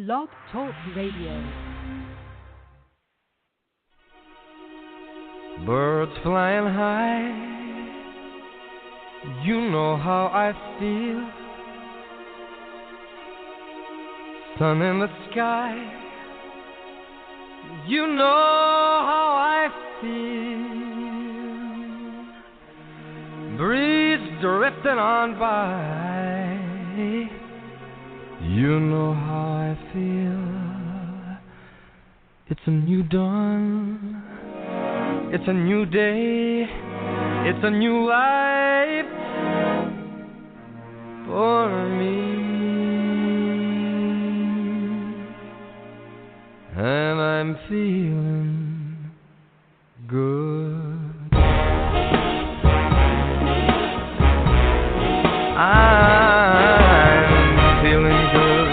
Blog Talk Radio. Birds flying high, you know how I feel. Sun in the sky, you know how I feel. Breeze drifting on by, you know how I feel. It's a new dawn, it's a new day, it's a new life for me. And I'm feeling good. I'm feeling good.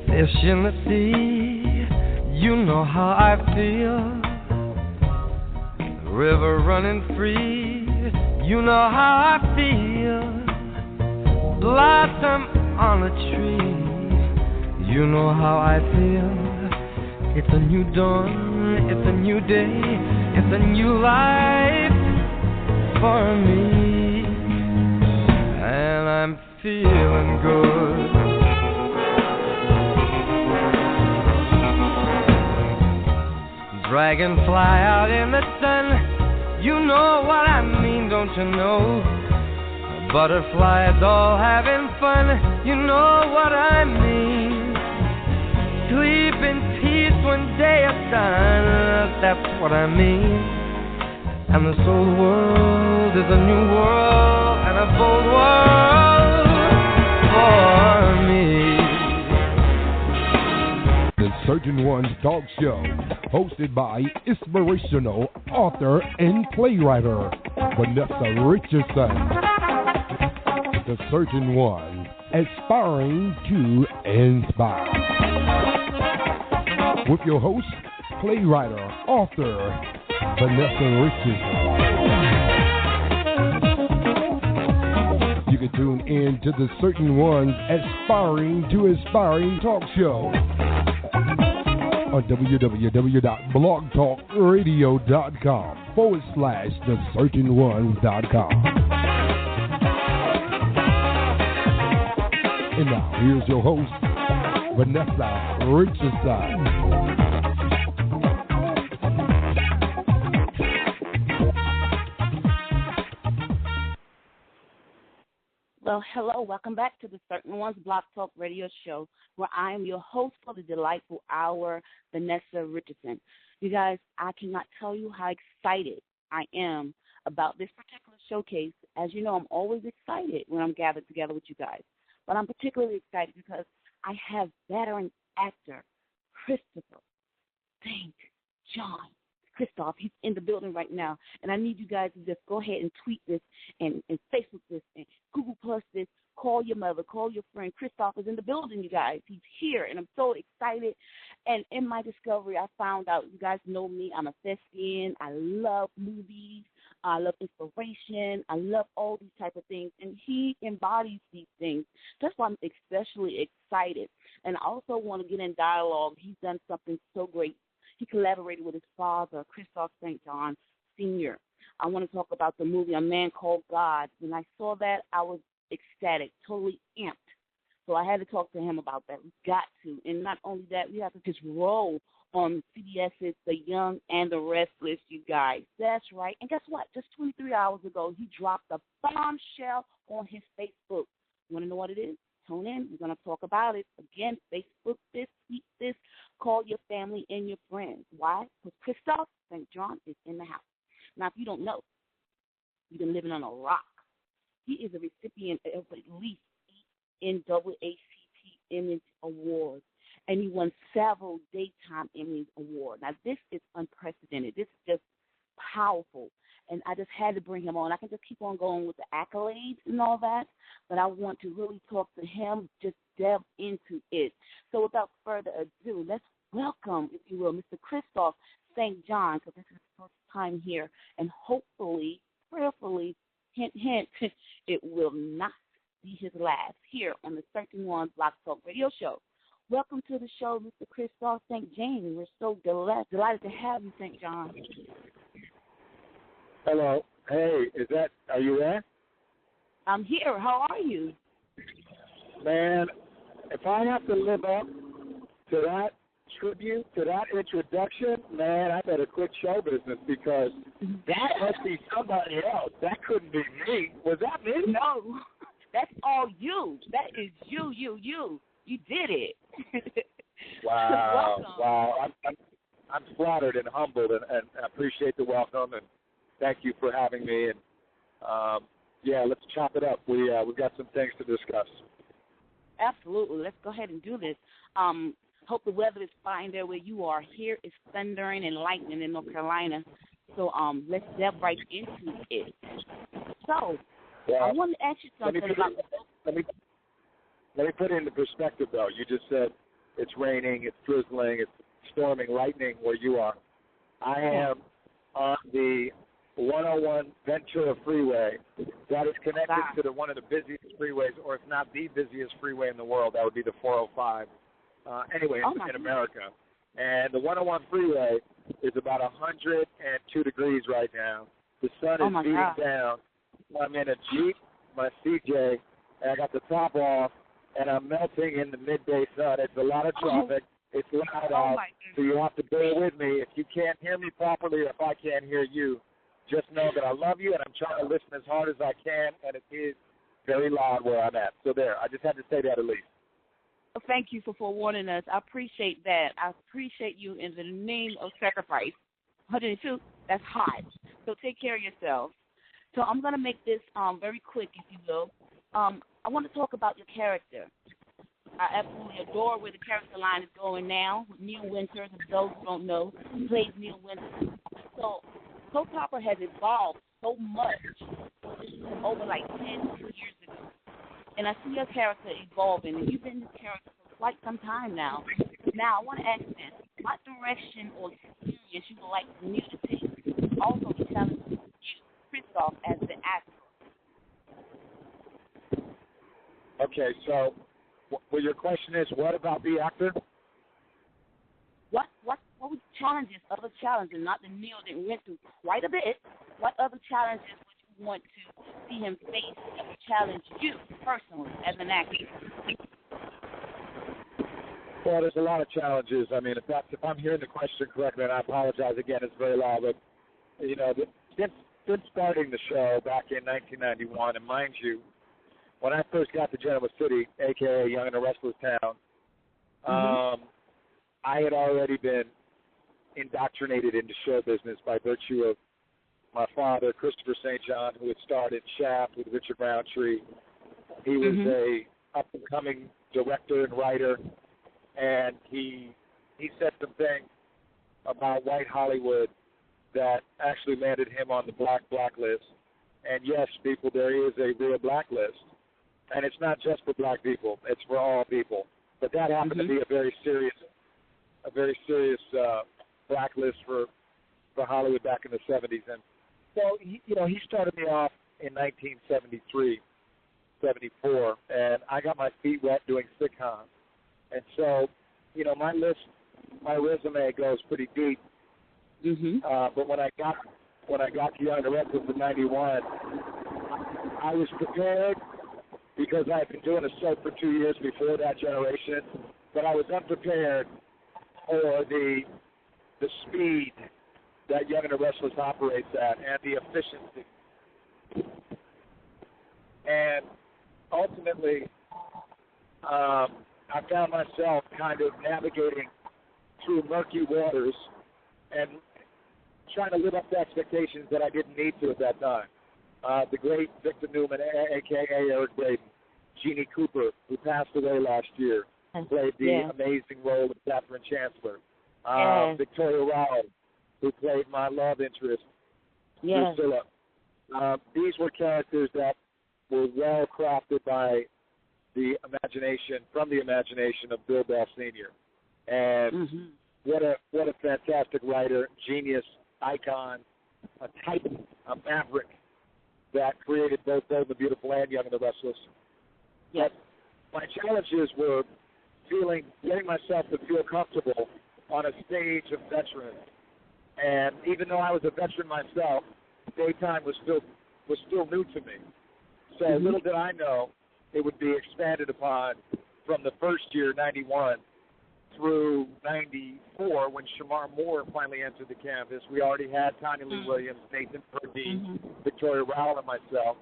Fish in the sea, you know how I feel. The river running free, you know how I feel. Blossom on a tree, you know how I feel. It's a new dawn, it's a new day, it's a new life for me. And I'm feeling good. Dragonfly out in the sun, you know what I mean, don't you know? Butterflies all having fun, you know what I mean. Sleep in peace when day is done, that's what I mean. And this old world is a new world and a bold world for me. The Certain Ones Talk Show, hosted by inspirational author and playwriter Vanessa Richardson. The Certain One, aspiring to inspire. With your host, playwright, author, Vanessa Richardson. You can tune in to the Certain One's Aspiring to Inspiring Talk Show on www.blogtalkradio.com/thecertainones.com. And now, here's your host, Vanessa Richardson. Well, hello. Welcome back to the Certain Ones Blog Talk Radio Show, where I am your host for the delightful hour, Vanessa Richardson. You guys, I cannot tell you how excited I am about this particular showcase. As you know, I'm always excited when I'm gathered together with you guys. But I'm particularly excited because I have veteran actor Christopher St. Kristoff. He's in the building right now. And I need you guys to just go ahead and tweet this and Facebook this and Google Plus this. Call your mother, call your friend. Kristoff is in the building, you guys. He's here, and I'm so excited. And in my discovery, I found out, you guys know me, I'm a thespian. I love movies. I love inspiration. I love all these type of things. And he embodies these things. That's why I'm especially excited. And I also want to get in dialogue. He's done something so great. He collaborated with his father, Kristoff St. Sr. I want to talk about the movie A Man Called God. When I saw that, I was ecstatic, totally amped. So I had to talk to him about that. We got to. And not only that, we have to just roll on CBS's The Young and The Restless, you guys. That's right. And guess what? Just 23 hours ago, he dropped a bombshell on his Facebook. You want to know what it is? Tune in. We're going to talk about it. Again, Facebook this, tweet this, call your family and your friends. Why? Because Kristoff St. John is in the house. Now, if you don't know, you've been living on a rock. He is a recipient of at least 8 NAACP Emmy Awards, and he won several Daytime Emmy Awards. Now, this is unprecedented. This is just powerful, and I just had to bring him on. I can just keep on going with the accolades and all that, but I want to really talk to him, just delve into it. So without further ado, let's welcome, if you will, Mr. Kristoff St. John, because this is his first time here, and hopefully, prayerfully, hint, hint, it will not be his last here on the Certain Ones Block Talk Radio Show. Welcome to the show, Mr. Kristoff St. James. We're so delighted to have you, St. John. Hello. Hey, are you there? I'm here. How are you? Man, if I have to live up to that tribute, to that introduction, man, I better quit show business because that must be somebody else. That couldn't be me. Was that me? No, that's all you. That is you. You did it. Wow. Welcome. Wow. I'm flattered and humbled and I appreciate the welcome and thank you for having me. And, let's chop it up. We've got some things to discuss. Absolutely. Let's go ahead and do this. Hope the weather is fine there where you are. Here it's thundering and lightning in North Carolina. So let's dive right into it. So I want to ask you something about Let me put it into perspective, though. You just said it's raining, it's drizzling, it's storming, lightning where you are. I am on the 101 Ventura Freeway that is connected to one of the busiest freeways, or if not the busiest freeway in the world. That would be the 405. In America. And the 101 freeway is about 102 degrees right now. The sun is beating down. I'm in a Jeep, my CJ, and I got the top off, and I'm melting in the midday sun. It's a lot of traffic. It's loud out, so you have to bear with me. If you can't hear me properly or if I can't hear you, just know that I love you, and I'm trying to listen as hard as I can, and it is very loud where I'm at. So there, I just had to say that at least. Well, thank you for forewarning us. I appreciate that. I appreciate you in the name of sacrifice. 102, that's hot. So take care of yourself. So I'm going to make this very quick, if you will. I want to talk about your character. I absolutely adore where the character line is going now with Neil Winters. And those who don't know, he plays Neil Winters. So Soap Opera has evolved so much over like 10 years ago. And I see your character evolving, and you've been this character for quite some time now. Now, I want to ask this. What direction or experience you would like Neil to take? Also, the challenge you, Kristoff, as the actor. Okay, so well, your question is, what about the actor? What were challenges, other challenges, not the Neil that went through quite a bit, what other challenges would you want to see him face that would challenge you personally as an actor? Well, there's a lot of challenges. I mean, if I'm hearing the question correctly, and I apologize again, it's very loud, but, you know, since starting the show back in 1991, and mind you, when I first got to Genoa City, a.k.a. Young and The Restless Town, I had already been indoctrinated into show business by virtue of my father, Christopher St. John, who had starred in Shaft with Richard Roundtree. He was a up-and-coming director and writer, and he said some things about white Hollywood that actually landed him on the blacklist. And yes, people, there is a real blacklist. And it's not just for black people; it's for all people. But that happened to be a very serious blacklist for Hollywood back in the 70s. And so, he started me off in 1973, 74, and I got my feet wet doing sitcoms. And so, my resume goes pretty deep. But when I got to Young and The Restless in '91, I was prepared, because I had been doing a soap for 2 years before that generation, but I was unprepared for the speed that Young and The Restless operates at and the efficiency. And ultimately, I found myself kind of navigating through murky waters and trying to live up to expectations that I didn't need to at that time. The great Victor Newman, a.k.a. Eric Braeden, Jeannie Cooper, who passed away last year, played the amazing role of Catherine Chancellor. Victoria Rao, who played my love interest, Priscilla. These were characters that were well crafted by the imagination of Bill Bell Sr. And what a fantastic writer, genius, icon, a titan, a maverick. that created both Bold and the Beautiful and Young and the Restless. Yes. But my challenges were getting myself to feel comfortable on a stage of veterans. And even though I was a veteran myself, daytime was still new to me. So little did I know it would be expanded upon from the first year, 91, through 94, when Shamar Moore finally entered the campus. We already had Tanya Lee Williams, Nathan Perdine, Victoria Rowell, and myself.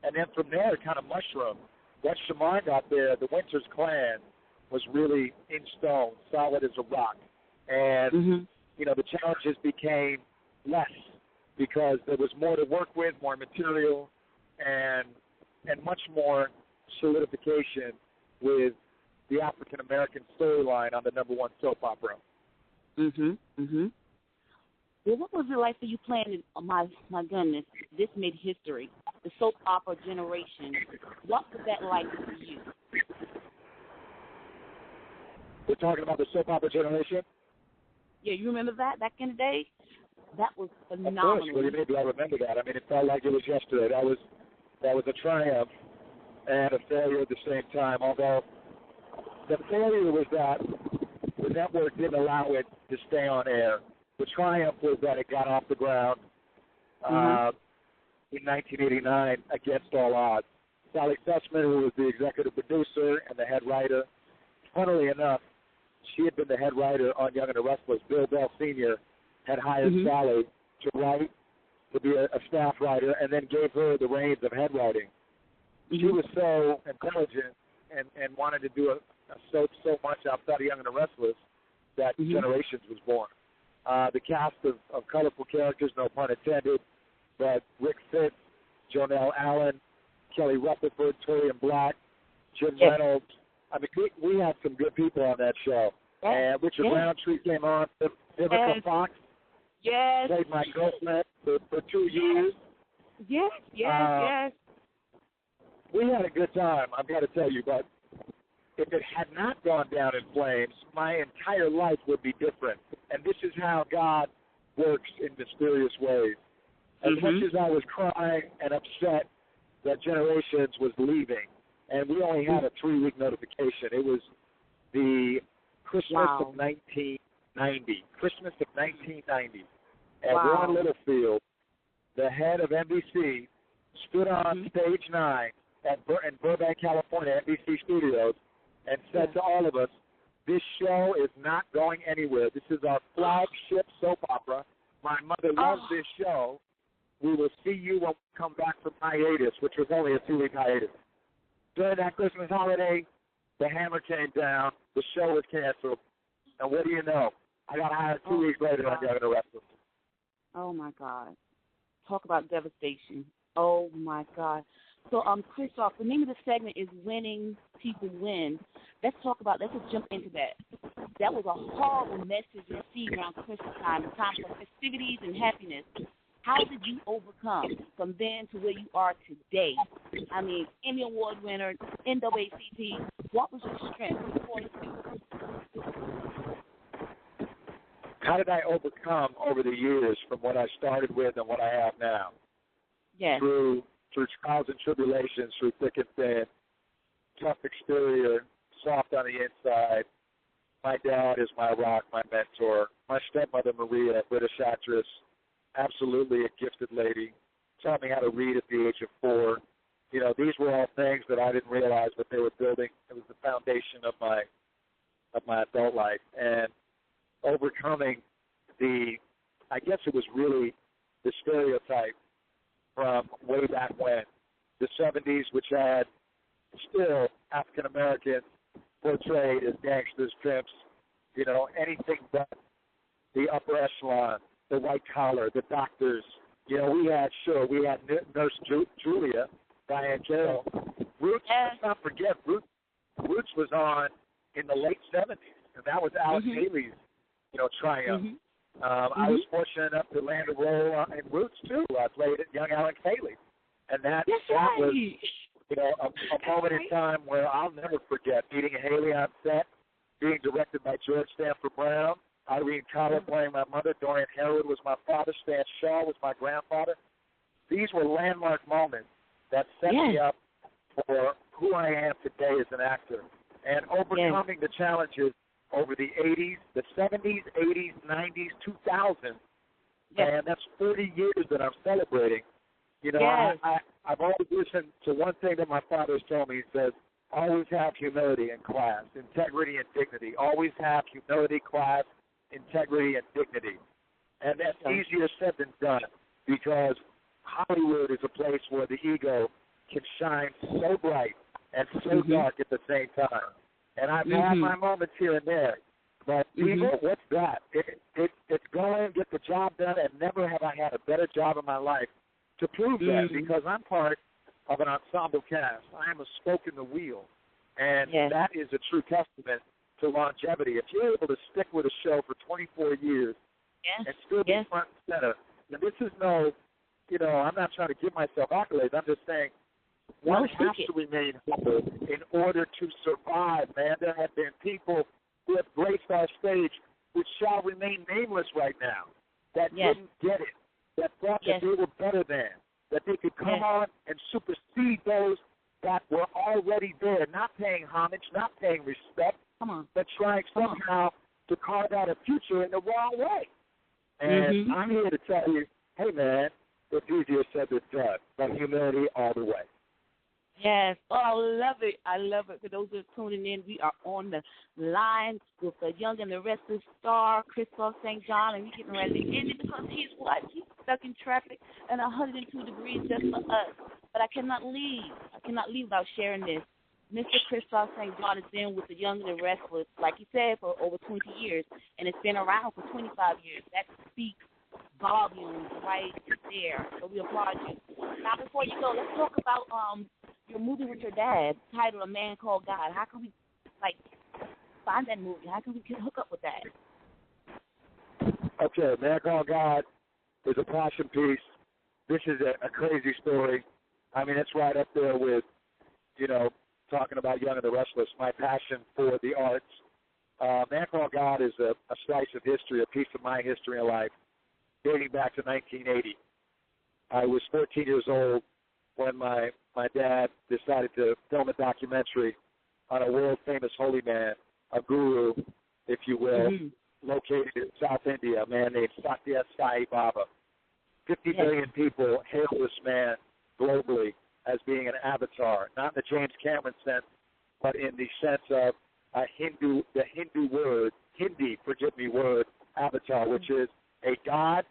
And then from there, it kind of mushroomed. Once Shamar got there, the Winters clan was really in stone, solid as a rock. And, you know, the challenges became less because there was more to work with, more material, and much more solidification with the African-American storyline on the #1 soap opera. Well, what was it like for you playing, my goodness, this made history, the soap opera generation? What was that like for you? We're talking about the soap opera generation? Yeah, you remember that back in the day? That was phenomenal. Of course, what do you mean? Do I remember that? I mean, it felt like it was yesterday. That was a triumph and a failure at the same time, although the failure was that the network didn't allow it to stay on air. The triumph was that it got off the ground in 1989 against all odds. Sally Sussman, who was the executive producer and the head writer, funnily enough, she had been the head writer on Young and the Restless. Bill Bell Sr. had hired Sally to write, to be a staff writer, and then gave her the reins of head writing. She was so intelligent and wanted to do a soap so much outside of Young and the Restless that Generations was born. The cast of colorful characters, no pun intended, but Rick Fitz, Jonelle Allen, Kelly Rutherford, Torian Black, Jim Reynolds. I mean, we had some good people on that show. And Richard Roundtree came on. Vivica Fox played my girlfriend for 2 years. Yes. We had a good time, I've got to tell you, but if it had not gone down in flames, my entire life would be different. And this is how God works in mysterious ways. As much as I was crying and upset that Generations was leaving, and we only had a 3-week notification. It was the Christmas of 1990. Christmas of 1990. At Warren Littlefield, the head of NBC, stood on stage 9 in Burbank, California, NBC Studios, and said to all of us, this show is not going anywhere. This is our flagship soap opera. My mother loves this show. We will see you when we come back from hiatus, which was only a 2-week hiatus. During that Christmas holiday, the hammer came down. The show was canceled. And what do you know? I got hired 2 weeks later on Young and The Restless. Oh, my God. Talk about devastation. Oh, my God. So, Kristoff, the name of the segment is Winning People Win. Let's just jump into that. That was a horrible message received around Christmas time, a time for festivities and happiness. How did you overcome from then to where you are today? I mean, Emmy Award winner, NAACP. What was your strength? How did I overcome over the years from what I started with and what I have now? Yes. Through trials and tribulations, through thick and thin, tough exterior, soft on the inside. My dad is my rock, my mentor. My stepmother, Maria, British actress, absolutely a gifted lady, taught me how to read at the age of 4. You know, these were all things that I didn't realize that they were building. It was the foundation of my adult life. And overcoming I guess it was really the stereotype from way back when, the 70s, which had still African Americans portrayed as gangsters, pimps, you know, anything but the upper echelon, the white collar, the doctors. You know, we had Nurse Julia, Diane Carroll. Roots, let's not forget, Roots was on in the late 70s, and that was Alex Haley's, triumph. I was fortunate enough to land a role in Roots, too. I played young Alan Haley, and that was, a moment in time where I'll never forget meeting Haley on set, being directed by George Stanford Brown, Irene Collar playing my mother, Dorian Harewood was my father, Stan Shaw was my grandfather. these were landmark moments that set me up for who I am today as an actor. And overcoming the challenges over the 80s, the 70s, 80s, 90s, 2000s, and that's 40 years that I'm celebrating. You know, I've always listened to one thing that my father's told me. He says, always have humility and class, integrity and dignity. Always have humility, class, integrity, and dignity. And that's easier said than done, because Hollywood is a place where the ego can shine so bright and so dark at the same time. And I've had my moments here and there. But ego, what's that? It's go in, get the job done, and never have I had a better job in my life to prove that, because I'm part of an ensemble cast. I am a spoke in the wheel. And that is a true testament to longevity. If you're able to stick with a show for 24 years and still be front and center, and this is no, you know, I'm not trying to give myself accolades. I'm just saying one has to remain humble in order to survive, man. There have been people who have graced our stage which shall remain nameless right now that didn't get it, that thought that they were better than, that they could come on and supersede those that were already there, not paying homage, not paying respect, but trying somehow to carve out a future in the wrong way. And I'm here to tell you, hey, man, it's easier said than done, but humility all the way. Yes. Oh, I love it. I love it. For those who are tuning in, we are on the line with the Young and the Restless star, Kristoff St. and we're getting ready to end it because he's stuck in traffic and 102 degrees just for us. But I cannot leave. Without sharing this. Mr. Kristoff St. is in with the Young and the Restless, like he said, for over 20 years, and it's been around for 25 years. That speaks volumes right there. So we applaud you. Now, before you go, let's talk about your movie with your dad, titled A Man Called God. How can we, find that movie? How can we hook up with that? Okay, Man Called God is a passion piece. This is a crazy story. I mean, it's right up there with, you know, talking about Young and the Restless, my passion for the arts. Man Called God is a slice of history, a piece of my history in life, dating back to 1980. I was 14 years old when my dad decided to film a documentary on a world-famous holy man, a guru, if you will, located in South India, a man named Satya Sai Baba. 50 million people hail this man globally as being an avatar, not in the James Cameron sense, but in the sense of the Hindu word, avatar, which is a god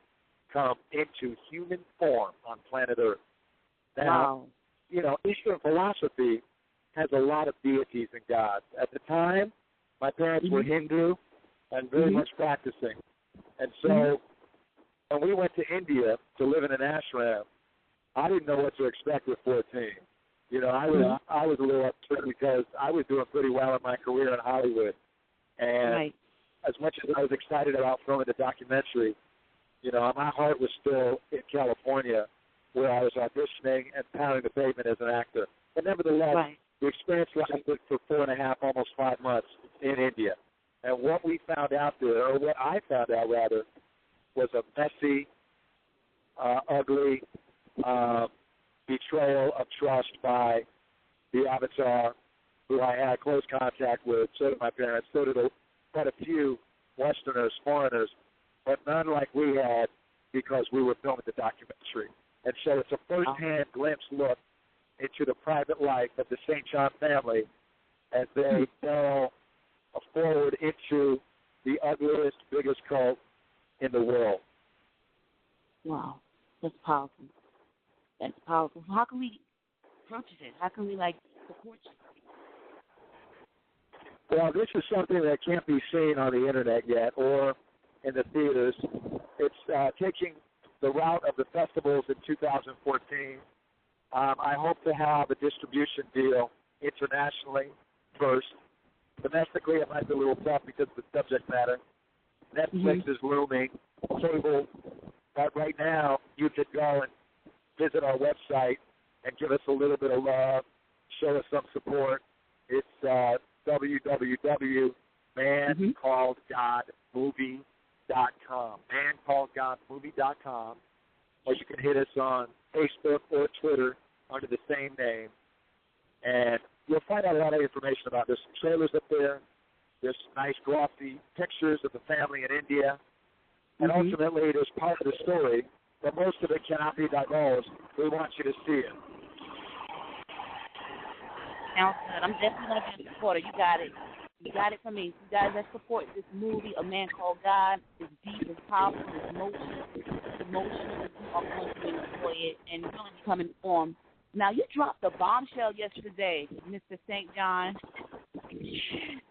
come into human form on planet Earth. Now, you know, Eastern philosophy has a lot of deities and gods. At the time, my parents were Hindu and very much practicing. And so when we went to India to live in an ashram, I didn't know what to expect with 14. You know, I was a little upset because I was doing pretty well in my career in Hollywood. And as much as I was excited about filming the documentary, you know, my heart was still in California, where I was auditioning and pounding the pavement as an actor. But nevertheless, the experience lasted for 4.5, almost 5 months in India. And what we found out there, or what I found out rather, was a messy, ugly betrayal of trust by the avatar, who I had close contact with. So did my parents. So did quite a few Westerners, foreigners, but none like we had because we were filming the documentary. And so it's a first-hand glimpse look into the private life of the St. John family as they fell forward into the ugliest, biggest cult in the world. Wow. That's powerful. That's powerful. How can we purchase it? How can we, support you? Well, this is something that can't be seen on the Internet yet or in the theaters. It's taking the route of the festivals in 2014. I hope to have a distribution deal internationally first. Domestically, it might be a little tough because of the subject matter. Netflix is looming, cable, but right now you could go and visit our website and give us a little bit of love, show us some support. It's www.mancalledgodmovie.com, mancalledgodmovie.com, or you can hit us on Facebook or Twitter under the same name. And you'll find out a lot of information about this. Some trailers up there. There's nice glossy pictures of the family in India. And ultimately, there's part of the story, but most of it cannot be divulged. We want you to see it. Sounds good. I'm definitely going to be a supporter. You got it. You got it from me. You guys that support this movie, A Man Called God, is deep, it's powerful, it's emotional. You are going to enjoy it and really become informed. Now, you dropped a bombshell yesterday, Mr. St. John,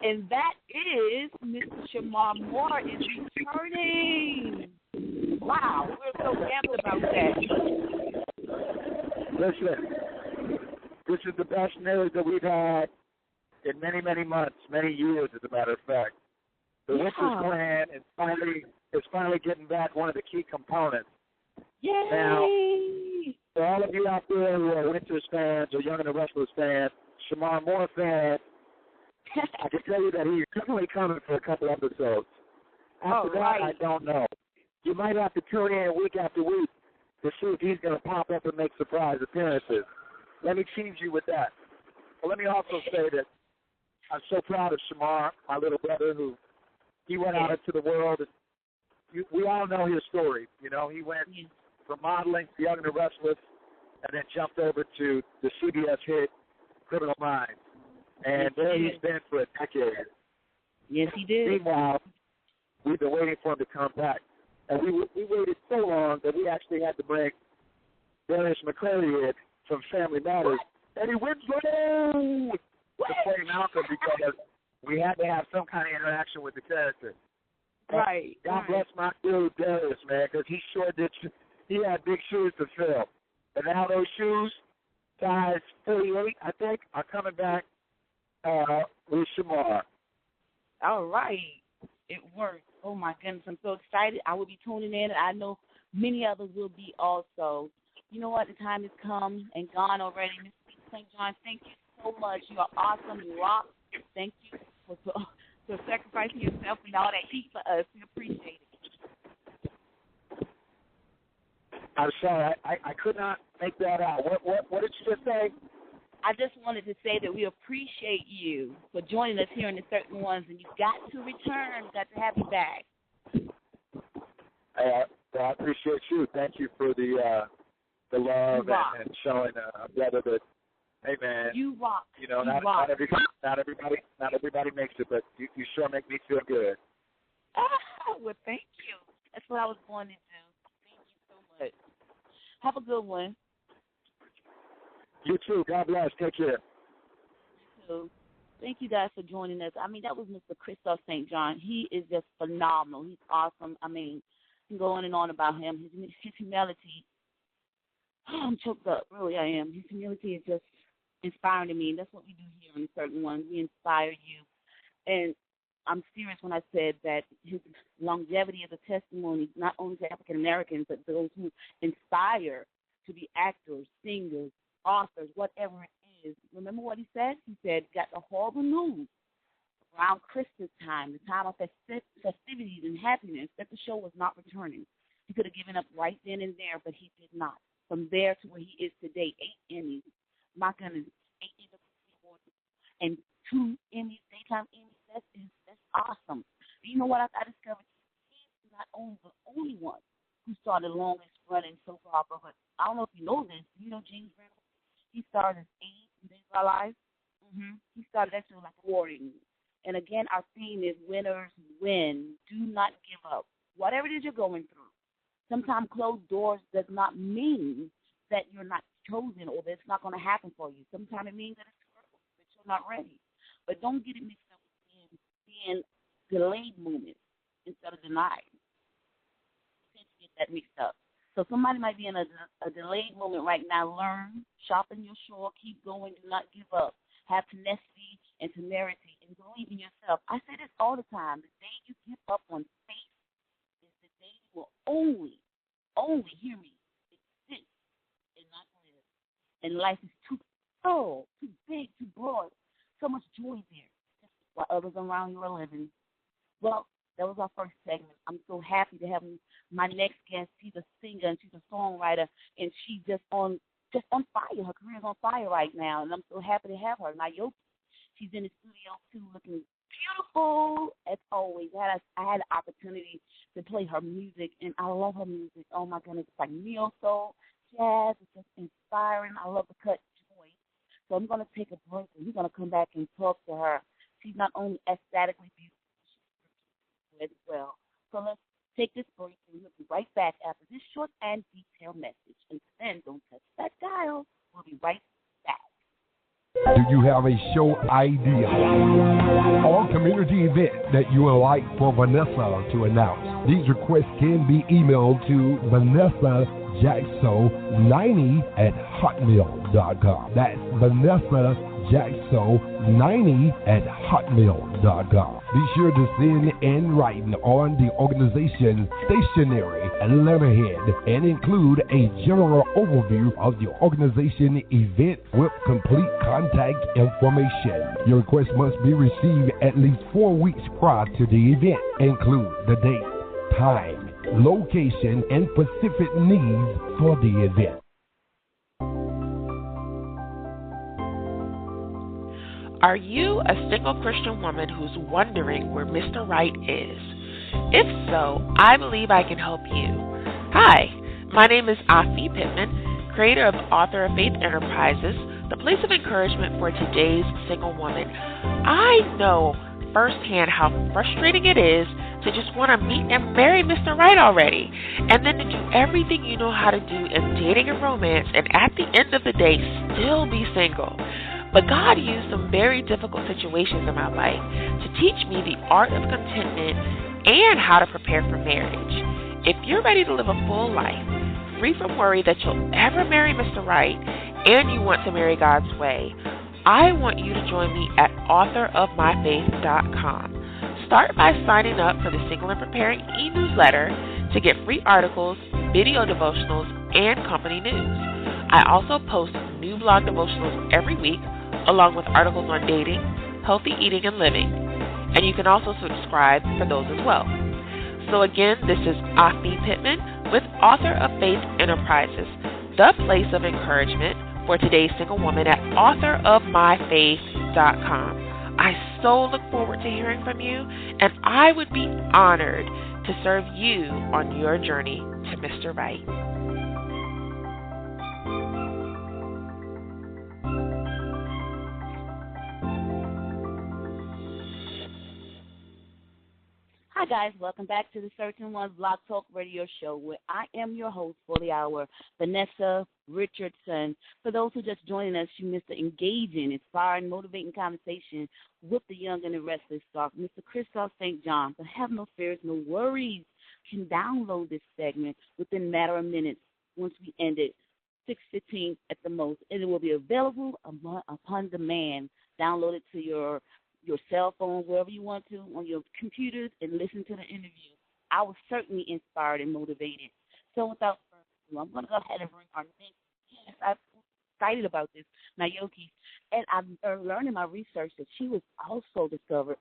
and that is Mr. Shamar Moore is returning. Wow, we're so amped about that. Listen, this is the best news that we've had in many, many months, many years, as a matter of fact. The Winters plan is finally getting back one of the key components. Yay! Now, for all of you out there who are Winters fans or Young and The Restless fans, Shamar Moore fans, I can tell you that he's definitely coming for a couple episodes. After that, I don't know. You might have to tune in week after week to see if he's going to pop up and make surprise appearances. Let me tease you with that. But let me also say that I'm so proud of Shamar, my little brother, who he went out into the world. And we all know his story. You know, he went from modeling to Young and The Restless and then jumped over to the CBS hit Criminal Minds. And there he's been for a decade. Yes, he did. Meanwhile, we've been waiting for him to come back. And we waited so long that we actually had to bring Dennis McCreary in from Family Matters. And he went to play Malcolm because we had to have some kind of interaction with the character. Right. God bless my dude, Darius, man, because he sure did. He had big shoes to fill. And now those shoes, size 48, I think, are coming back with Shamar. All right. It worked. Oh, my goodness. I'm so excited. I will be tuning in. I know many others will be also. You know what? The time has come and gone already. Mr. St. John, thank you so much. You are awesome. You rock. Thank you for sacrificing yourself and all that heat for us. We appreciate it. I'm sorry. I could not make that out. What did you just say? I just wanted to say that we appreciate you for joining us here in the Certain Ones, and you've got to return. We've got to have you back. Well, I appreciate you. Thank you for the love and showing a brother that, hey man, you rock. You know, not everybody makes it, but you sure make me feel good. Well, thank you. That's what I was going to do. Thank you so much. Have a good one. You too. God bless. Take care. You too. Thank you guys for joining us. I mean, that was Mr. Kristoff St. John. He is just phenomenal. He's awesome. I mean, I can go on and on about him. His humility. Oh, I'm choked up. Really, I am. His humility is just inspiring to me. That's what we do here in Certain Ones. We inspire you. And I'm serious when I said that his longevity is a testimony not only to African Americans, but those who inspire to be actors, singers, authors, whatever it is. Remember what he said? He said, got the horrible news around Christmas time, the time of festivities and happiness, that the show was not returning. He could have given up right then and there, but he did not. From there to where he is today, 8 Emmys. My goodness, 8 Emmys and 2 Emmys, daytime Emmys. That's awesome. You know what I discovered? He's not only the only one who started the longest running soap opera, but I don't know if you know this. You know James Randall? He started as AIDS in Days of Our Lives. He started actually like awarding. And again, our theme is winners win. Do not give up. Whatever it is you're going through. Sometimes closed doors does not mean that you're not chosen or that it's not going to happen for you. Sometimes it means that it's critical, that you're not ready. But don't get it mixed up with being delayed moments instead of denied. You tend to get that mixed up. So somebody might be in a delayed moment right now. Learn, sharpen your sword, keep going, do not give up. Have tenacity and temerity and believe in yourself. I say this all the time. The day you give up on faith is the day you will only, hear me, exist and not live. And life is too big, too broad, so much joy there, while others around you are living. Well, That was our first segment. I'm so happy to have my next guest. She's a singer and she's a songwriter, and she's just on fire. Her career is on fire right now, and I'm so happy to have her. Niyoki. She's in the studio too, looking beautiful as always. I had the opportunity to play her music, and I love her music. Oh my goodness, it's like neo soul, jazz. It's just inspiring. I love the cut joy. So I'm going to take a break, and we're going to come back and talk to her. She's not only aesthetically beautiful, she's as well. So let's take this break, and we'll be right back after this short and detailed message. And then don't touch that dial. We'll be right back. Do you have a show idea or community event that you would like for Vanessa to announce? These requests can be emailed to VanessaJackso90@hotmail.com. That's VanessaJackso90@hotmail.com. Be sure to send in writing on the organization's stationery and letterhead and include a general overview of the organization event with complete contact information. Your request must be received at least 4 weeks prior to the event. Include the date, time, location, and specific needs for the event. Are you a single Christian woman who's wondering where Mr. Right is? If so, I believe I can help you. Hi, my name is Afi Pittman, creator of Author of Faith Enterprises, the place of encouragement for today's single woman. I know firsthand how frustrating it is to just want to meet and marry Mr. Right already, and then to do everything you know how to do in dating and romance, and at the end of the day, still be single. But God used some very difficult situations in my life to teach me the art of contentment and how to prepare for marriage. If you're ready to live a full life, free from worry that you'll ever marry Mr. Right, and you want to marry God's way, I want you to join me at authorofmyfaith.com. Start by signing up for the Single and Preparing e-newsletter to get free articles, video devotionals, and company news. I also post new blog devotionals every week, along with articles on dating, healthy eating, and living. And you can also subscribe for those as well. So again, this is Afi Pittman with Author of Faith Enterprises, the place of encouragement for today's single woman at authorofmyfaith.com. I so look forward to hearing from you, and I would be honored to serve you on your journey to Mr. Right. Hi, guys. Welcome back to the Certain Ones Blog Talk Radio Show, where I am your host for the hour, Vanessa Richardson. For those who just joining us, you missed the engaging, inspiring, motivating conversation with the Young and The Restless star, Mr. Kristoff St. John. So have no fears, no worries. You can download this segment within a matter of minutes once we end it, 6:15 at the most, and it will be available upon demand. Download it to your cell phone, wherever you want to, on your computers, and listen to the interview. I was certainly inspired and motivated. So without further ado, I'm going to go ahead and bring our next guest. I'm excited about this, Niyoki. And I'm learning my research that she was also discovered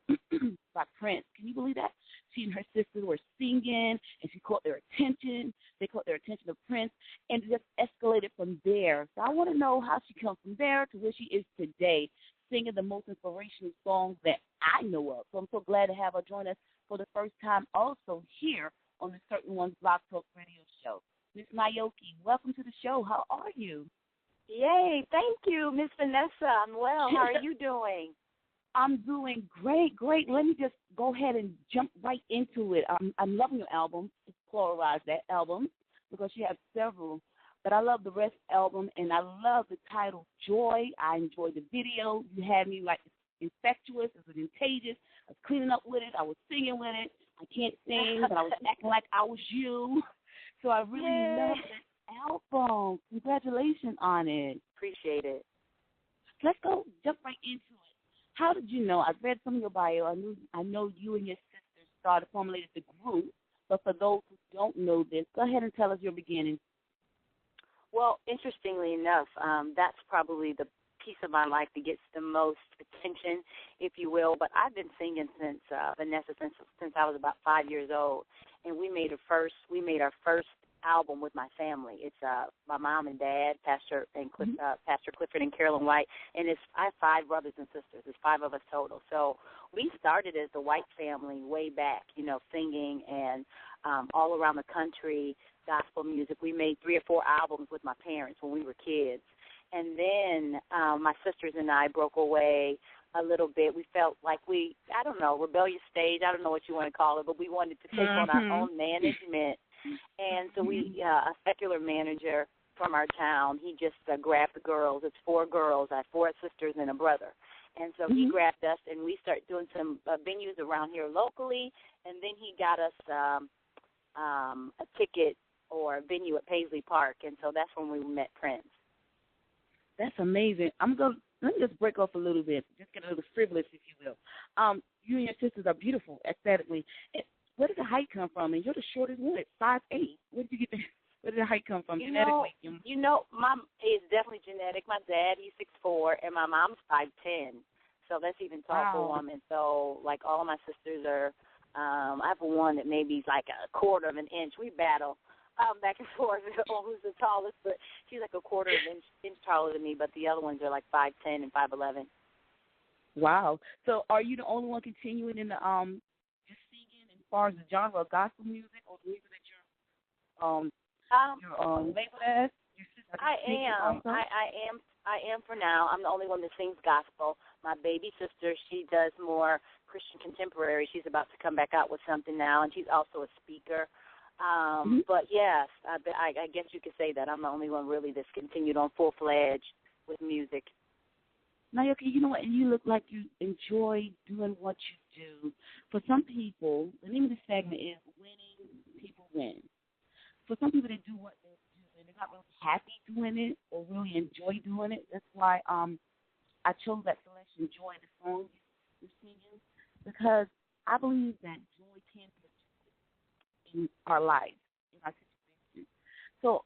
by Prince. Can you believe that? She and her sisters were singing, and she caught their attention. They caught their attention to Prince, and it just escalated from there. So I want to know how she comes from there to where she is today, singing the most inspirational songs that I know of. So I'm so glad to have her join us for the first time also here on the Certain Ones Blog Talk Radio Show. Miss Niyoki, welcome to the show. How are you? Yay, thank you, Miss Vanessa. I'm well. How are you doing? I'm doing great. Let me just go ahead and jump right into it. I'm loving your album. It's pluralized, that album, because you have several. But I love the Rest album, and I love the title, Joy. I enjoyed the video. You had me like infectious. It was contagious. I was cleaning up with it. I was singing with it. I can't sing, but I was acting like I was you. So I really love that album. Congratulations on it. Appreciate it. Let's go jump right into it. How did you know? I've read some of your bio. I know you and your sister formulated the group. But for those who don't know this, go ahead and tell us your beginning. Well, interestingly enough, that's probably the piece of my life that gets the most attention, if you will. But I've been singing since Vanessa since I was about 5 years old, and we made our first album with my family. It's my mom and dad, Pastor Clifford and Carolyn White, and I have 5 brothers and sisters. There's 5 of us total. So we started as the White family way back, singing and all around the country, gospel music. We made 3 or 4 albums with my parents when we were kids. And then my sisters and I broke away a little bit. We felt like rebellious stage, I don't know what you want to call it, but we wanted to take on our own management. And so a secular manager from our town, he just grabbed the girls. It's 4 girls. I have 4 sisters and a brother. And so he grabbed us, and we started doing some venues around here locally, and then he got us a ticket or a venue at Paisley Park, and so that's when we met Prince. That's amazing. Let me just break off a little bit, just get a little frivolous, if you will. You and your sisters are beautiful aesthetically. Where did the height come from? And you're the shortest one at 5'8". Where did you get where did the height come from genetically? It's definitely genetic. My dad, he's 6'4", and my mom's 5'10". So that's even tall for a woman. So, like, all of my sisters are, I have one that maybe is like a quarter of an inch. We battle back and forth on who's the tallest, but she's like a quarter of an inch taller than me, but the other ones are like 5'10" and 5'11". Wow. So are you the only one continuing in the just singing as far as the genre of gospel music, or the music that you're labeled as? I am for now. I'm the only one that sings gospel. My baby sister, she does more Christian contemporary. She's about to come back out with something now, and she's also a speaker. But yes, I guess you could say that I'm the only one really that's continued on full-fledged with music. Niyoki, you know what? You look like you enjoy doing what you do. For some people, the name of the segment is Winning People Win. For some people, they do what they do, and they're not really happy doing it or really enjoy doing it. That's why I chose that selection, Joy, the song you're singing, because I believe that joy can be in our lives, in our situation. So,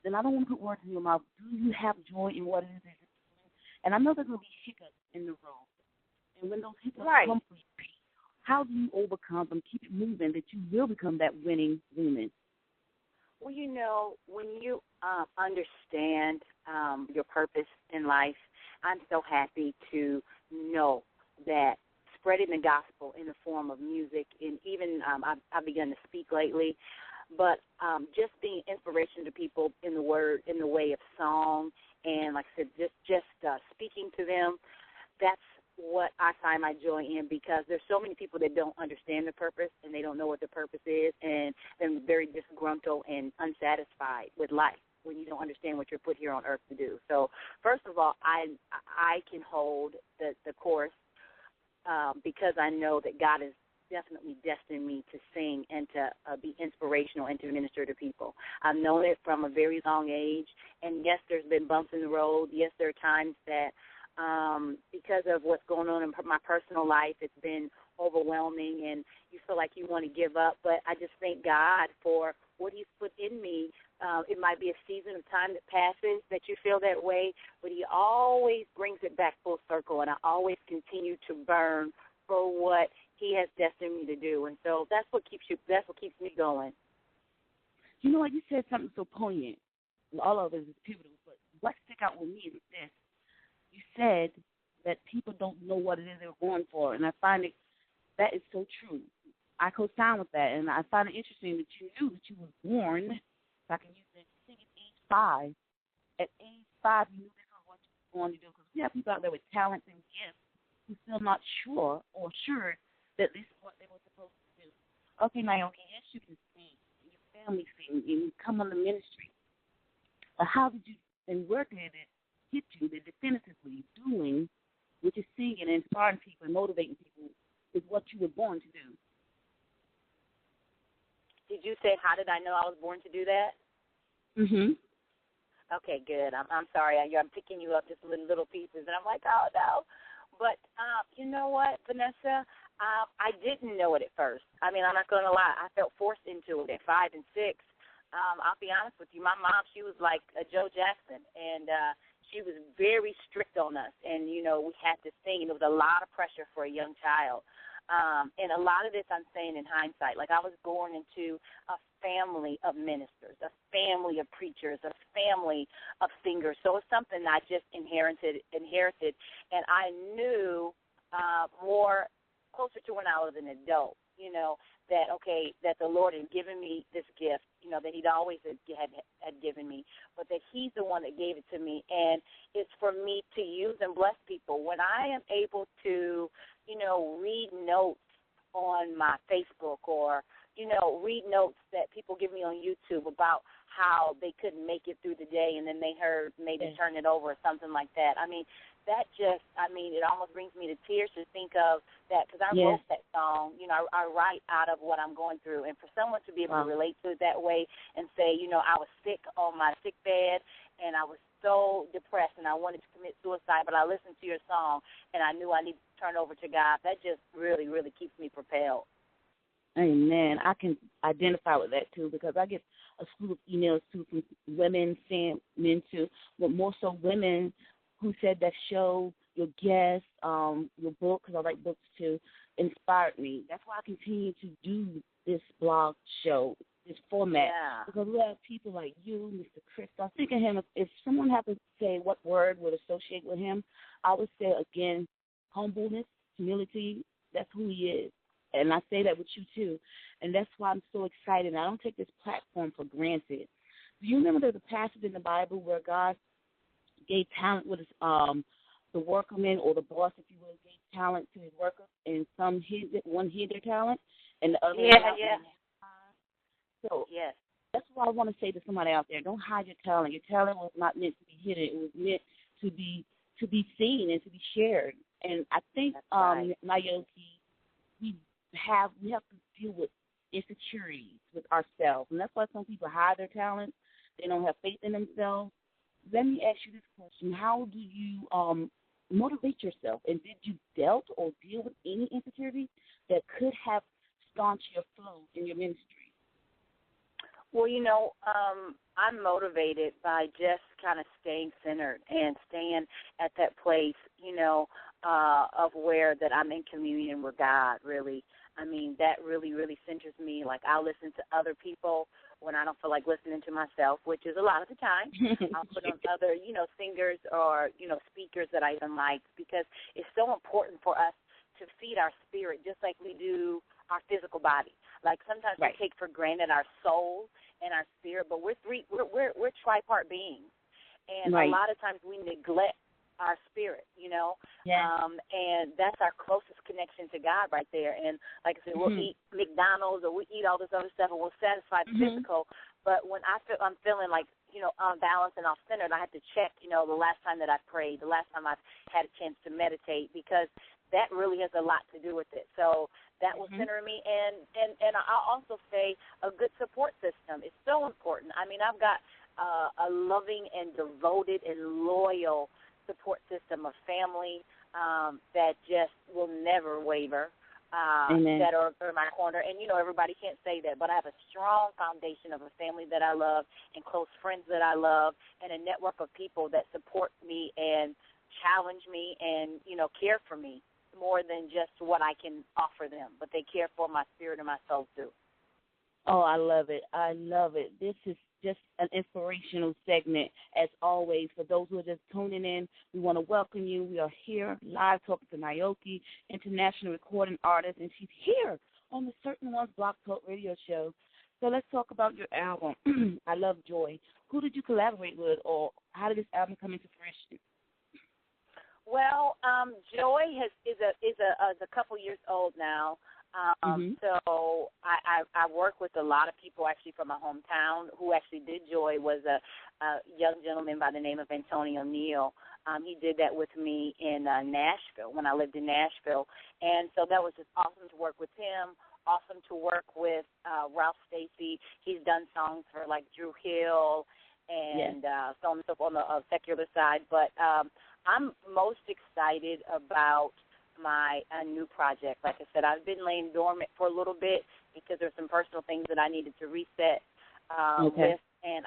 then I don't want to put words in your mouth. Do you have joy in what it is that you're doing? And I know there's going to be hiccups in the road. And when those hiccups come for you, how do you overcome them, keep it moving, that you will become that winning woman? Well, when you understand your purpose in life, I'm so happy to know that spreading the gospel in the form of music, and even I've begun to speak lately, but just being inspiration to people in the way of song, and like I said, just speaking to them, that's what I find my joy in, because there's so many people that don't understand the purpose, and they don't know what the purpose is, and they're very disgruntled and unsatisfied with life when you don't understand what you're put here on earth to do. So first of all, I can hold the course because I know that God has definitely destined me to sing and to be inspirational and to minister to people. I've known it from a very long age, and yes, there's been bumps in the road. Yes, there are times that because of what's going on in my personal life, it's been overwhelming, and you feel like you want to give up. But I just thank God for what He's put in me. It might be a season of time that passes that you feel that way, but He always brings it back full circle, and I always continue to burn for what He has destined me to do. And so that's what keeps me going. You know what? You said something so poignant. All of it is pivotal, but what stuck out with me is this. You said that people don't know what it is they're going for, and I find that is so true. I co-sign with that, and I find it interesting that you knew that you were born, if I can use that, at age 5. At age 5, you knew this was what you were going to do, because we have people out there with talents and gifts who still not sure or assured that this is what they were supposed to do. Okay, Niyoki, yes, you can sing, and your family sing, and you come on the ministry. But how did you, and where did it hit you that definitively doing, which is singing and inspiring people and motivating people, is what you were born to do? Did you say, how did I know I was born to do that? Mm-hmm. Okay, good. I'm sorry. I'm picking you up just little pieces, and I'm like, oh, no. But you know what, Vanessa? I didn't know it at first. I mean, I'm not going to lie. I felt forced into it at 5 and 6. I'll be honest with you. My mom, she was like a Joe Jackson, and she was very strict on us. And, you know, we had to sing, and it was a lot of pressure for a young child. And a lot of this I'm saying in hindsight. Like, I was born into a family of ministers, a family of preachers, a family of singers. So it's something I just inherited, and I knew more closer to when I was an adult, you know, that, okay, that the Lord had given me this gift, you know, that he'd always had given me, but that he's the one that gave it to me, and it's for me to use and bless people. When I am able to, you know, read notes on my Facebook, or, you know, read notes that people give me on YouTube about how they couldn't make it through the day, and then they heard maybe turn it over or something like that. I mean, that just, it almost brings me to tears to think of that, because I wrote that song. You know, I write out of what I'm going through, and for someone to be able to relate to it that way and say, you know, I was sick on my sick bed, and I was so depressed, and I wanted to commit suicide, but I listened to your song, and I knew I needed to turn over to God. That just really, really keeps me propelled. Amen. I can identify with that, too, because I get a slew of emails, too, from women saying men, too, but more so women who said that show, your guests, your book, because I write books, too, inspired me. That's why I continue to do this blog show, this format, because we have people like you, Mr. Kristoff. Think of him, if someone had to say what word would associate with him, I would say, again, humbleness, humility. That's who he is. And I say that with you, too. And that's why I'm so excited. I don't take this platform for granted. Do you remember there's a passage in the Bible where God gave talent with his, the workman, or the boss, if you will, gave talent to his workers, and one hid their talent, and the other So that's what I want to say to somebody out there. Don't hide your talent. Your talent was not meant to be hidden. It was meant to be seen and to be shared. And I think, Niyoki, we have to deal with insecurities with ourselves, and that's why some people hide their talents. They don't have faith in themselves. Let me ask you this question: how do you motivate yourself? And did you dealt or deal with any insecurities that could have staunched your flow in your ministry? Well, you know, I'm motivated by just kind of staying centered and staying at that place, you know, of where that I'm in communion with God, really. I mean, that really, really centers me. Like, I'll listen to other people when I don't feel like listening to myself, which is a lot of the time. I'll put on other, you know, singers or, you know, speakers that I even like, because it's so important for us to feed our spirit just like we do our physical body. Like, sometimes we take for granted our soul and our spirit, but we're tripart beings. And a lot of times we neglect our spirit, you know, and that's our closest connection to God right there. And like I said, we'll eat McDonald's or we eat all this other stuff and we'll satisfy the physical, but when I'm feeling like, you know, unbalanced and off-centered, I have to check, you know, the last time that I prayed, the last time I've had a chance to meditate, because that really has a lot to do with it. So that will center me, and I'll also say a good support system is so important. I mean, I've got a loving and devoted and loyal support system of family that just will never waver, that are in my corner. And, you know, everybody can't say that, but I have a strong foundation of a family that I love and close friends that I love and a network of people that support me and challenge me and, you know, care for me more than just what I can offer them, but they care for my spirit and my soul too. Oh, I love it. I love it. This is just an inspirational segment, as always. For those who are just tuning in, we want to welcome you. We are here live talking to Niyoki, international recording artist, and she's here on the Certain Ones Blog Talk radio show. So let's talk about your album, I Love Joy. Who did you collaborate with, or how did this album come into fruition? Well, Joy is a couple years old now. So I work with a lot of people actually from my hometown. Who actually did Joy was a young gentleman by the name of Antonio Neal. He did that with me in Nashville when I lived in Nashville, and so that was just awesome to work with him. Awesome to work with Ralph Stacey. He's done songs for like Drew Hill and so on and so forth on the secular side. But I'm most excited about my new project. Like I said, I've been laying dormant for a little bit because there's some personal things that I needed to reset with. and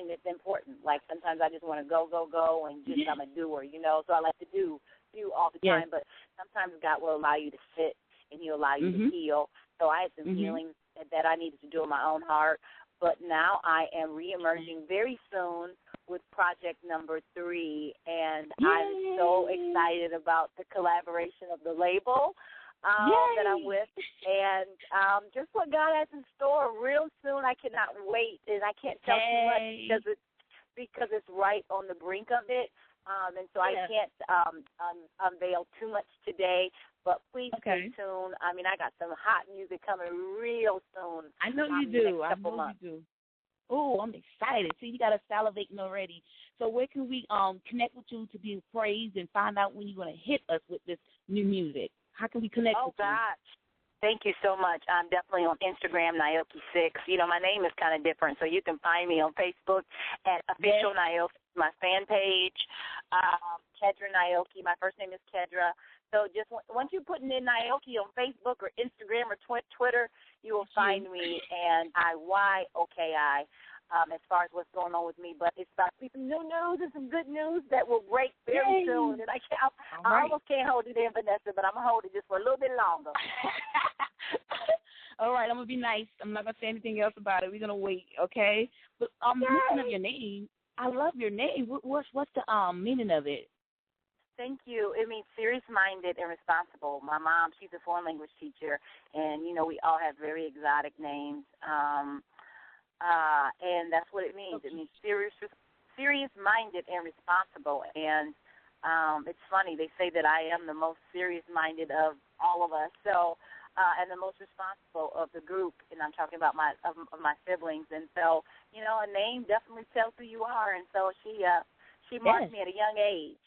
it's important. Like sometimes I just want to go, and just I'm a doer, So I like to do all the time, but sometimes God will allow you to sit and He'll allow you to heal. So I had some healing that I needed to do in my own heart, but now I am reemerging very soon with project number 3, and I'm so excited about the collaboration of the label that I'm with, and just what God has in store real soon. I cannot wait, and I can't tell too much because it's right on the brink of it, and so I can't unveil too much today. But please stay tuned. I mean, I got some hot music coming real soon. I know you do. I know you do. Oh, I'm excited. See, you got us salivating already. So where can we connect with you to be praised and find out when you're going to hit us with this new music? How can we connect with you? Oh, gosh. Thank you so much. I'm definitely on Instagram, Niyoki6. My name is kind of different, so you can find me on Facebook at Official Niyoki, my fan page, Kedra Niyoki. My first name is Kedra. So just once you're putting in Niyoki on Facebook or Instagram or Twitter, you will find me, and IYOKI as far as what's going on with me. But it's about some new news and some good news that will break very soon. And I almost can't hold it in, Vanessa, but I'm going to hold it just for a little bit longer. All right, I'm going to be nice. I'm not going to say anything else about it. We're going to wait, okay? But listen of your name. I love your name. What's the meaning of it? Thank you. It means serious-minded and responsible. My mom, she's a foreign language teacher, and, we all have very exotic names, and that's what it means. It means serious-minded and responsible, and it's funny. They say that I am the most serious-minded of all of us, so and the most responsible of the group, and I'm talking about my siblings, and so, a name definitely tells who you are, and so she marked me at a young age.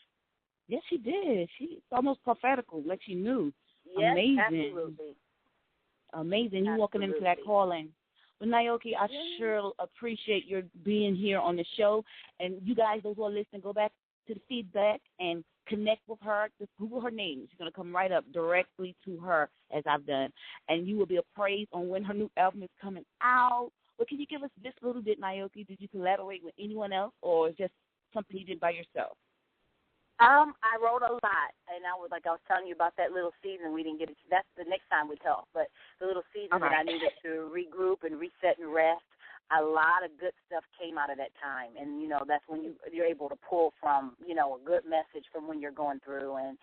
Yes, she did. She's almost prophetical, like she knew. Yes, amazing. Absolutely. Amazing. You're walking into that calling. Well, Niyoki, I sure appreciate your being here on the show. And you guys, those who are listening, go back to the feedback and connect with her. Just Google her name. She's going to come right up directly to her, as I've done. And you will be appraised on when her new album is coming out. Well, can you give us this little bit, Niyoki? Did you collaborate with anyone else, or just something you did by yourself? I wrote a lot, and I was telling you about that little season we didn't get it. That's the next time we talk. But the little season that I needed to regroup and reset and rest, a lot of good stuff came out of that time. And, that's when you're able to pull from, a good message from when you're going through. And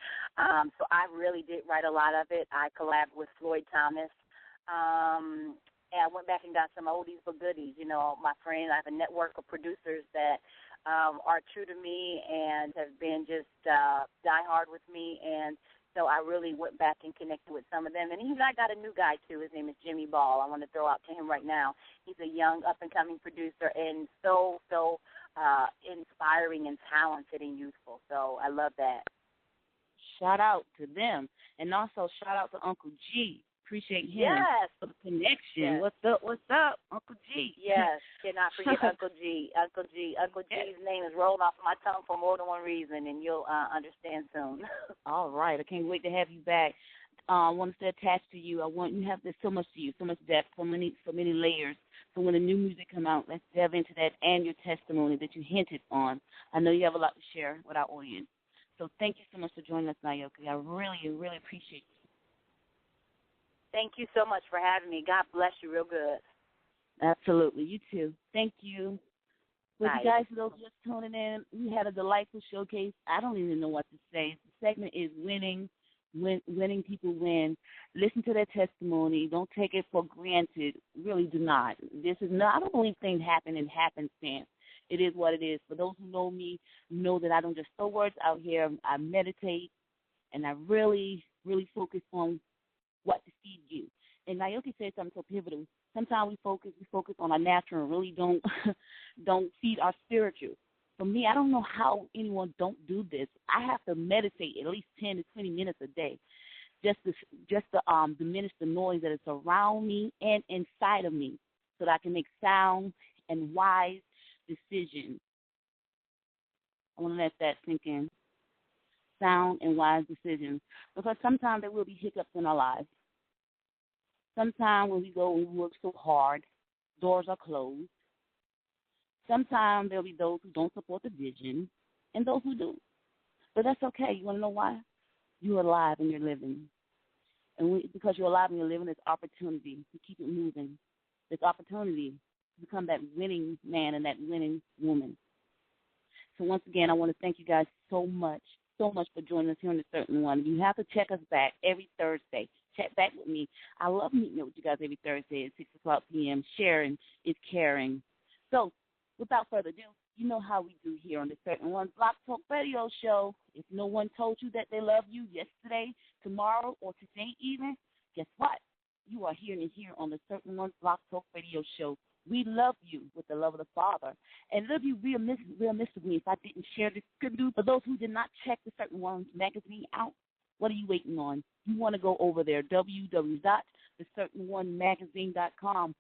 so I really did write a lot of it. I collabed with Floyd Thomas. And I went back and got some oldies but goodies. My friend, I have a network of producers that are true to me and have been just die hard with me, and so I really went back and connected with some of them. And even I got a new guy, too. His name is Jimmy Ball. I want to throw out to him right now. He's a young, up-and-coming producer and so inspiring and talented and youthful, so I love that. Shout out to them, and also shout out to Uncle G. Appreciate him for the connection. Yes. What's up, Uncle G? Yes, cannot forget Uncle G. Uncle G's name is rolling off my tongue for more than one reason, and you'll understand soon. All right, I can't wait to have you back. I want to stay attached to you. You have this so much to you, so much depth, so many layers. So when the new music come out, let's delve into that and your testimony that you hinted on. I know you have a lot to share with our audience. So thank you so much for joining us, Niyoki. I really, really appreciate you. Thank you so much for having me. God bless you real good. Absolutely. You too. Thank you. Well, you guys, for those just tuning in, we had a delightful showcase. I don't even know what to say. The segment is winning people win. Listen to their testimony. Don't take it for granted. Really do not. I don't believe things happen in happenstance. It is what it is. For those who know me, know that I don't just throw words out here. I meditate, and I really, really focus on what to feed you. And Niyoki said something so pivotal. Sometimes we focus on our natural and really don't feed our spiritual. For me, I don't know how anyone don't do this. I have to meditate at least 10 to 20 minutes a day just to diminish the noise that is around me and inside of me so that I can make sound and wise decisions. I want to let that sink in. Sound and wise decisions, because sometimes there will be hiccups in our lives. Sometimes when we go and we work so hard, doors are closed. Sometimes there'll be those who don't support the vision and those who do. But that's okay. You want to know why? You're alive and you're living. And because you're alive and you're living, there's opportunity to keep it moving. There's opportunity to become that winning man and that winning woman. So once again, I want to thank you guys so much for joining us here on The Certain One. You have to check us back every Thursday. Check back with me. I love meeting up with you guys every Thursday at 6 o'clock p.m. Sharing is caring. So without further ado, you know how we do here on The Certain One Block Talk Radio Show. If no one told you that they love you yesterday, tomorrow, or today even, guess what? You are hearing it here on The Certain One Block Talk Radio Show. We love you with the love of the Father. And it would be real miss of me if I didn't share this good news. For those who did not check The Certain One's magazine out, what are you waiting on? You want to go over there, www.thecertainonemagazine.com.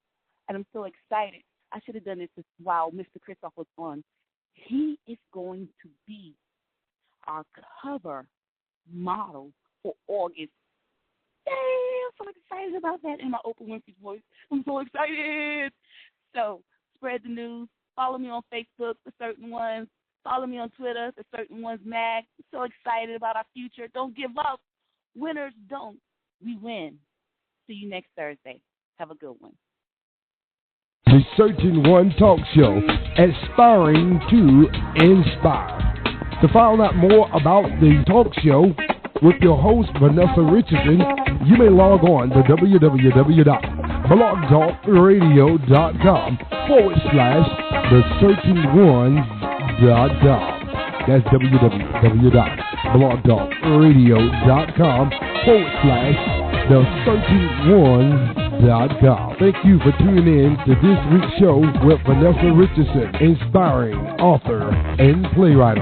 And I'm so excited. I should have done this while Mr. Kristoff was on. He is going to be our cover model for August. Yay, I'm so excited about that in my Oprah Winfrey voice. I'm so excited. So spread the news. Follow me on Facebook, The Certain Ones. Follow me on Twitter, The Certain Ones Mag. I'm so excited about our future. Don't give up. Winners don't. We win. See you next Thursday. Have a good one. The Certain One Talk Show, aspiring to inspire. To find out more about the talk show with your host, Vanessa Richardson, you may log on to www.blogtalkradio.com/thecertainones.com. That's www.blogtalkradio.com/thecertainones.com. Thank you for tuning in to this week's show with Vanessa Richardson, inspiring author and playwright.